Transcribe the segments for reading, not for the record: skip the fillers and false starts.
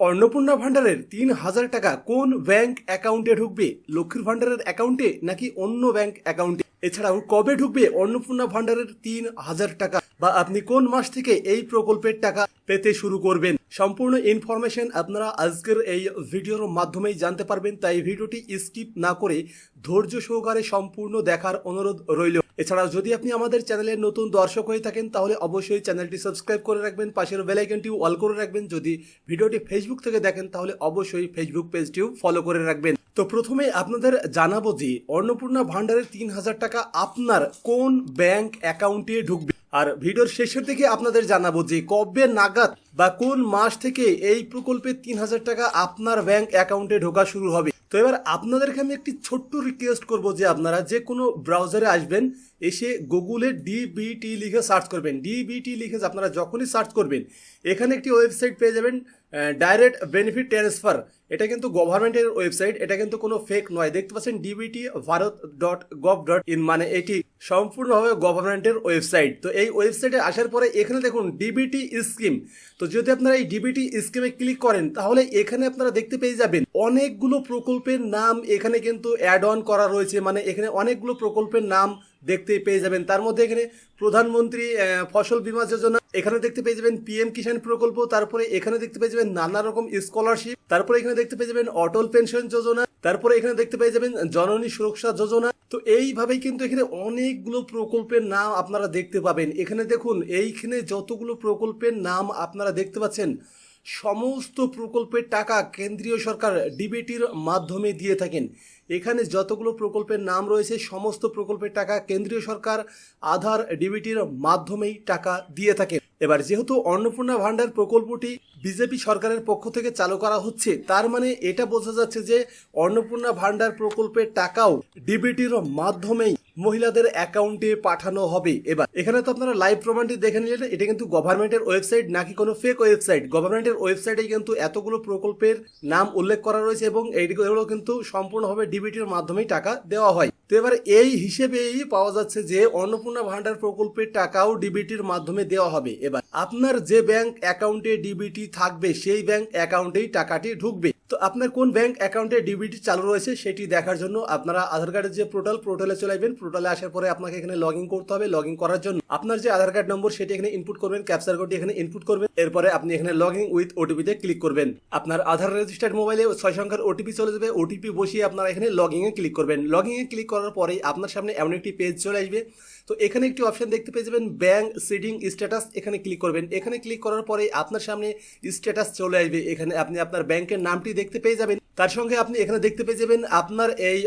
অন্নপূর্ণা ভান্ডারের ৩,০০০ টাকা কোন ব্যাংক অ্যাকাউন্টে ঢুকবে? লক্ষ্মীর ভান্ডারের অ্যাকাউন্টে নাকি অন্য ব্যাংক অ্যাকাউন্টে? এছাড়াও কবে ঢুকবে অন্নপূর্ণা ভান্ডারের ৩,০০০ টাকা, বা আপনি কোন মাস থেকে এই প্রকল্পের টাকা পেতে শুরু করবেন? সম্পূর্ণ ইনফরমেশন আপনারা আজকের এই ভিডিওর মাধ্যমেই জানতে পারবেন, তাই ভিডিওটি স্কিপ না করে ধৈর্য সহকারে সম্পূর্ণ দেখার অনুরোধ রইল। এছাড়াও যদি আপনি আমাদের চ্যানেলের নতুন দর্শক হয়ে থাকেন তাহলে অবশ্যই চ্যানেলটি সাবস্ক্রাইব করে রাখবেন, পাশের বেল আইকনটি অল করে রাখবেন। যদি ভিডিওটি ফেসবুক থেকে দেখেন তাহলে অবশ্যই ফেসবুক পেজটিও ফলো করে রাখবেন। তো প্রথমে আপনাদের জানাবো যে অন্নপূর্ণা ভান্ডারের ৩,০০০ টাকা আপনার কোন ব্যাংক অ্যাকাউন্টে ঢুকবে, আর ভিডিওর শেষের দিকে আপনাদের জানাবো যে কবে নাগাদ বা কোন মাস থেকে এই প্রকল্পের ৩,০০০ টাকা আপনার ব্যাংক অ্যাকাউন্টে ঢোকা শুরু হবে। তো এবার আপনাদেরকে আমি একটি ছোট্ট রিকোয়েস্ট করব যে আপনারা যে কোনো ব্রাউজারে আসবেন, এসে গুগলে ডিবিটি লিখে সার্চ করবেন। ডিবিটি লিখে আপনারা যখনই সার্চ করবেন এখানে একটি ওয়েবসাইট পেয়ে যাবেন, ডাইরেক্ট বেনিফিট ট্রান্সফার। এটা কিন্তু গভর্নমেন্টের ওয়েবসাইট, এটা কিন্তু কোনো ফেক নয়। দেখতে পাচ্ছেন dbt.bharat.gov.in, মানে এটি সম্পূর্ণভাবে গভর্নমেন্টের ওয়েবসাইট। তো এই ওয়েবসাইটে আসার পরে এখানে দেখুন ডিবিটি স্কিম। তো যদি আপনারা এই ডিবিটি স্কিমে ক্লিক করেন তাহলে এখানে আপনারা দেখতে পেয়ে যাবেন অনেকগুলো প্রকল্পের নাম এখানে কিন্তু অ্যাড অন করা রয়েছে, মানে এখানে অনেকগুলো প্রকল্পের নাম দেখতে পেয়ে যাবেন। তার মধ্যে এখানে প্রধানমন্ত্রী ফসল বীমা যোজনা, এখানে দেখতে পেয়ে যাবেন পিএম কিষাণ প্রকল্প, তারপরে এখানে দেখতে পেয়ে যাবেন নানা রকম স্কলারশিপ, তারপরে এখানে দেখতে পেয়ে যাবেন অটল পেনশন যোজনা, তারপরে এখানে দেখতে পেয়ে যাবেন জননী সুরক্ষা যোজনা। তো এইভাবেই কিন্তু এখানে অনেকগুলো প্রকল্পের নাম আপনারা দেখতে পাবেন। এখানে দেখুন এইখানে যতগুলো প্রকল্পের নাম আপনারা দেখতে পাচ্ছেন সমস্ত প্রকল্পের টাকা কেন্দ্রীয় সরকার ডিবিটির মাধ্যমে দিয়ে থাকেন। এখানে যতগুলো প্রকল্পের নাম রয়েছে সমস্ত প্রকল্পের টাকা কেন্দ্রীয় সরকার আধার ডিবিটির মাধ্যমেই টাকা দিয়ে থাকে। এবার যেহেতু অন্নপূর্ণা ভান্ডার প্রকল্পটি বিজেপি সরকারের পক্ষ থেকে চালু করা হচ্ছে, তার মানে এটা বোঝা যাচ্ছে যে অন্নপূর্ণা ভান্ডার প্রকল্পের টাকাও ডিবিটির মাধ্যমেই মহিলাদের অ্যাকাউন্টে পাঠানো হবে। এবার এখানে তো আপনারা লাইভ প্রমাণটি দেখে নিলেন, এটা কিন্তু গভর্নমেন্টের ওয়েবসাইট নাকি কোনো ফেক ওয়েবসাইট। গভর্নমেন্টের ওয়েবসাইটে কিন্তু এতগুলো প্রকল্পের নাম উল্লেখ করা রয়েছে এবং এইগুলো কিন্তু সম্পূর্ণভাবে ডিবিটির মাধ্যমেই টাকা দেওয়া হয়। তো এবার এই হিসেবেই পাওয়া যাচ্ছে যে অন্নপূর্ণা ভান্ডার প্রকল্পের টাকাও ডিবিটির মাধ্যমে দেওয়া হবে। এবার আপনার যে ব্যাংক অ্যাকাউন্টে ডিবিটি থাকবে সেই ব্যাংক অ্যাকাউন্টেই টাকাটি ঢুকবে। তো আপনার কোন ব্যাংক অ্যাকাউন্টে ডিবিটি চালু রয়েছে সেটি দেখার জন্য আপনারা আধার কার্ডের যে পোর্টালে চলে আসবেন। পোর্টালে আসার পরে আপনাকে এখানে লগ ইন করতে হবে। লগ ইন করার জন্য আপনার যে আধার কার্ড নম্বর সেটি এখানে ইনপুট করবেন, ক্যাপচার কোডটি এখানে ইনপুট করবেন। এরপরে আপনি এখানে লগ ইন উইথ ওটিপিতে ক্লিক করবেন। আপনার আধার রেজিস্টার্ড মোবাইলে 6 সংখ্যার ওটিপি চলে যাবে। ওটিপি বসিয়ে আপনারা এখানে লগ ইনে ক্লিক করবেন। লগ ইনে ক্লিক করার পরে আপনার সামনে এমন একটি পেজ চলে আসবে। তো এখানে একটি অপশন দেখতে পেয়ে যাবেন ব্যাংক সিডিং স্ট্যাটাস, এখানে ক্লিক করবেন। এখানে ক্লিক করার পরে আপনার সামনে স্ট্যাটাস চলে আসবে। এখানে আপনি আপনার ব্যাংকের নামটি দেখতে পেয়ে যাবেন। তার সঙ্গে আপনি এখানে দেখতে পেয়ে যাবেন আপনার এই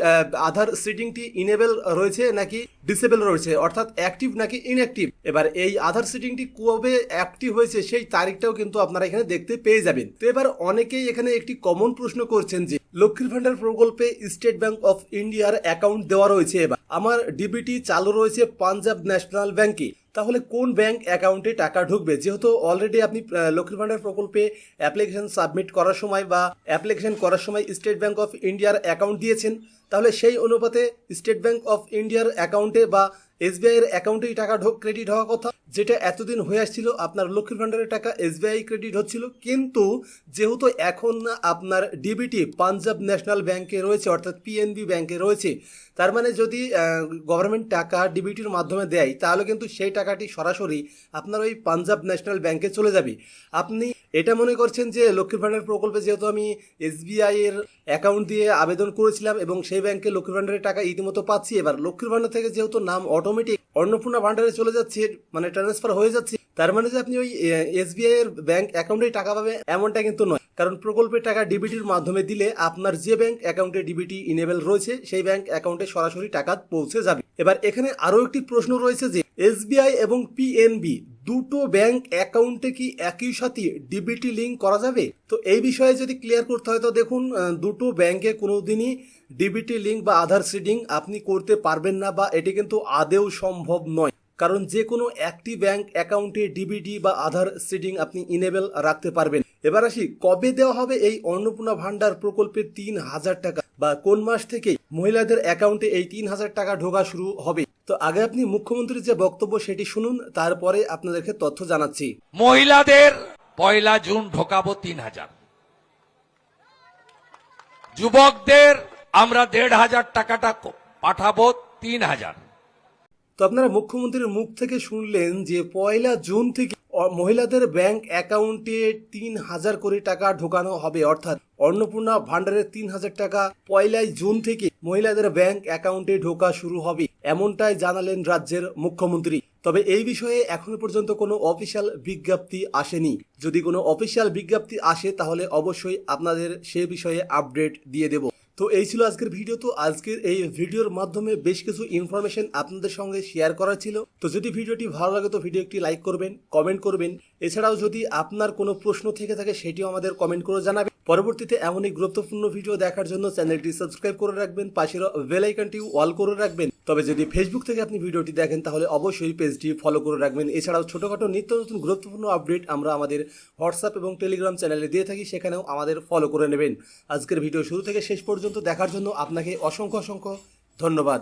আধার সিডিংটি ইনেবল রয়েছে নাকি ডিসেবল রয়েছে, অর্থাৎ অ্যাক্টিভ নাকি ইনঅ্যাক্টিভ। এবার এই আধার সিডিংটি কবে অ্যাক্টিভ হয়েছে সেই তারিখটাও কিন্তু আপনারা এখানে দেখতে পেয়ে যাবেন। তো এবার অনেকেই এখানে একটি কমন প্রশ্ন করছেন যে লক্ষ্মীর ভান্ডার প্রকল্পে স্টেট ব্যাংক অফ ইন্ডিয়ার অ্যাকাউন্ট দেওয়া রয়েছে, এবার আমার ডিবিটি চালু রয়েছে পাঞ্জাব ন্যাশনাল ব্যাংকে, তাহলে কোন ব্যাংক অ্যাকাউন্টে টাকা ঢুকবে? যেহেতু অলরেডি আপনি লক্ষ্মীর ভান্ডার প্রকল্পে অ্যাপ্লিকেশন সাবমিট করার সময় বা অ্যাপ্লিকেশন করার সময় স্টেট ব্যাংক অফ ইন্ডিয়ার অ্যাকাউন্ট দিয়েছেন, তাহলে সেই অনুপাতে স্টেট ব্যাংক অফ ইন্ডিয়ার অ্যাকাউন্টে বা এসবিআই এর অ্যাকাউন্টেই টাকা ক্রেডিট হওয়ার কথা, যেটা এতদিন হয়ে আসছিল আপনার লক্ষ্মীর ভান্ডারের টাকা এসবিআই ক্রেডিট হচ্ছিল। কিন্তু যেহেতু এখন আপনার ডিবিটি পাঞ্জাব ন্যাশনাল ব্যাংকে রয়েছে, অর্থাৎ পিএনবি ব্যাংকে রয়েছে, তার মানে যদি গভর্নমেন্ট টাকা ডিবিটির মাধ্যমে দেয় তাহলে কিন্তু সেই টাকাটি সরাসরি আপনার ওই পাঞ্জাব ন্যাশনাল ব্যাংকে চলে যাবে। আপনি এটা মনে করছেন যে লক্ষ্মীর ভান্ডার প্রকল্পে যেহেতু আমি এসবিআই এর অ্যাকাউন্ট দিয়ে আবেদন করেছিলাম এবং সেই ব্যাংকে লক্ষ্মীর ভান্ডারের টাকা ইতিমতো পাচ্ছি, এবার লক্ষ্মীর ভান্ডার থেকে যেহেতু নাম অটোমেটিক অন্নপূর্ণা ভান্ডারে চলে যাচ্ছে, মানে ট্রান্সফার হয়ে যাচ্ছে, তার মানে যে আপনি ওই এসবিআই এর ব্যাংক অ্যাকাউন্টেই টাকা পাবে এমনটা কিন্তু নয়। কারণ প্রকল্পের টাকা ডিবিটির মাধ্যমে দিলে আপনার যে ব্যাংক অ্যাকাউন্টে ডিবিটি ইনেবল রয়েছে সেই ব্যাংক অ্যাকাউন্টে সরাসরি টাকা পৌঁছে যাবে। এবার এখানে আরো একটি প্রশ্ন রয়েছে যে এসবিআই এবং পিএনবি দুটো ব্যাংক অ্যাকাউন্টে কি একই সাথে ডিবিটি লিঙ্ক করা যাবে? তো এই বিষয়ে যদি ক্লিয়ার করতে হয় তো দেখুন, দুটো ব্যাংকে কোনোদিনই ডিবিটি লিঙ্ক বা আধার সিডিং আপনি করতে পারবেন না, বা এটি কিন্তু আদেও সম্ভব নয়। কারণ যে কোনো একটি ব্যাংক অ্যাকাউন্টে ডিবিটি বা আধার সিডিং আপনি ইনেবল রাখতে পারবেন। এবার আসি কবে দেওয়া হবে এই অন্নপূর্ণা ভান্ডার প্রকল্পের ৩,০০০ টাকা, বা কোন মাস থেকে মহিলাদের অ্যাকাউন্টে এই ৩,০০০ টাকা ঢোকা শুরু হবে। তো আগে আপনি মুখ্যমন্ত্রীর যে বক্তব্য সেটি শুনুন, তারপরে আপনাদেরকে তথ্য জানাচ্ছি। মহিলাদের 1 জুন ঢোকাবো 3,000, যুবকদের আমরা ১,৫০০ টাকাটা পাঠাবো ৩,০০০। তো আপনারা মুখ্যমন্ত্রীর মুখ থেকে শুনলেন যে 1 জুন থেকে মহিলাদের ব্যাংক অ্যাকাউন্টে ৩,০০০ কোটি টাকা ঢোকানো হবে, অর্থাৎ অন্নপূর্ণা ভান্ডারের ৩,০০০ টাকা 1 জুন থেকে মহিলাদের ব্যাংক অ্যাকাউন্টে ঢোকা শুরু হবে, এমনটাই জানালেন রাজ্যের মুখ্যমন্ত্রী। তবে এই বিষয়ে এখনো পর্যন্ত কোনো অফিসিয়াল বিজ্ঞপ্তি আসেনি। যদি কোনো অফিসিয়াল বিজ্ঞপ্তি আসে তাহলে অবশ্যই আপনাদের সে বিষয়ে আপডেট দিয়ে দেব। তো এই ছিল আজকের ভিডিও। তো আজকের এই ভিডিওর মাধ্যমে বেশ কিছু ইনফরমেশন আপনাদের সঙ্গে শেয়ার করা ছিল। তো যদি ভিডিওটি ভালো লাগে তো ভিডিও একটি লাইক করবেন, কমেন্ট করবেন। এছাড়াও যদি আপনার কোনো প্রশ্ন থেকে থাকে সেটিও আমাদের কমেন্ট করে জানাবেন। পরবর্তীতে এমনই গুরুত্বপূর্ণ ভিডিও দেখার জন্য চ্যানেলটি সাবস্ক্রাইব করে রাখবেন, পাশের বেল আইকনটি অল করে রাখবেন। তবে যদি ফেসবুক থেকে আপনি ভিডিওটি দেখেন তাহলে অবশ্যই পেজটি ফলো করে রাখবেন। এছাড়াও ছোটখাটো নিত্য নতুন গুরুত্বপূর্ণ আপডেট আমরা আমাদের হোয়াটসঅ্যাপ এবং টেলিগ্রাম চ্যানেলে দিয়ে থাকি, সেখানেও আমাদের ফলো করে নেবেন। আজকের ভিডিও শুরু থেকে শেষ পর্যন্ত দেখার জন্য আপনাকে অসংখ্য ধন্যবাদ।